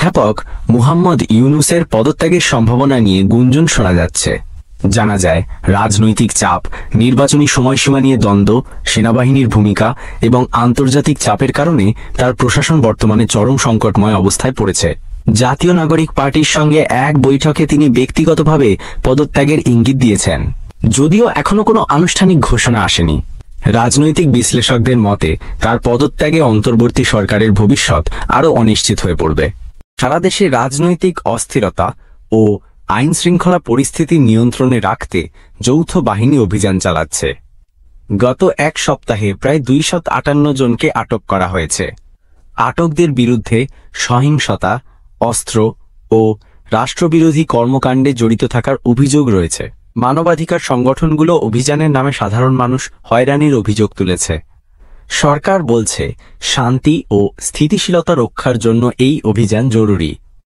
অধ্যাপক মুহাম্মদ ইউনূসের পদত্যাগের সম্ভাবনা নিয়ে গুঞ্জন শোনা যাচ্ছে। জানা যায়, রাজনৈতিক চাপ, নির্বাচনী সময়সীমা নিয়ে দ্বন্দ্ব, সেনাবাহিনীর ভূমিকা এবং আন্তর্জাতিক চাপের কারণে তার প্রশাসন বর্তমানে চরম সংকটময় অবস্থায় পড়েছে। জাতীয় নাগরিক পার্টির সঙ্গে এক বৈঠকে তিনি ব্যক্তিগতভাবে পদত্যাগের ইঙ্গিত দিয়েছেন, যদিও এখনো কোনো আনুষ্ঠানিক ঘোষণা আসেনি। রাজনৈতিক বিশ্লেষকদের মতে তার পদত্যাগে অন্তর্বর্তী সরকারের ভবিষ্যৎ আরও অনিশ্চিত হয়ে পড়বে। সারা দেশে রাজনৈতিক অস্থিরতা ও আইন শৃঙ্খলা পরিস্থিতি নিয়ন্ত্রণে রাখতে যৌথ বাহিনী অভিযান চালাচ্ছে। গত এক সপ্তাহে প্রায় 258 জনকে আটক করা হয়েছে। আটকদের বিরুদ্ধে সহিংসতা, অস্ত্র ও রাষ্ট্রবিরোধী কর্মকাণ্ডে জড়িত থাকার অভিযোগ রয়েছে। মানবাধিকার সংগঠনগুলো অভিযানের নামে সাধারণ মানুষ হয়রানির অভিযোগ তুলেছে। সরকার বলছে শান্তি ও স্থিতিশীলতা রক্ষার জন্য এই অভিযান জরুরি।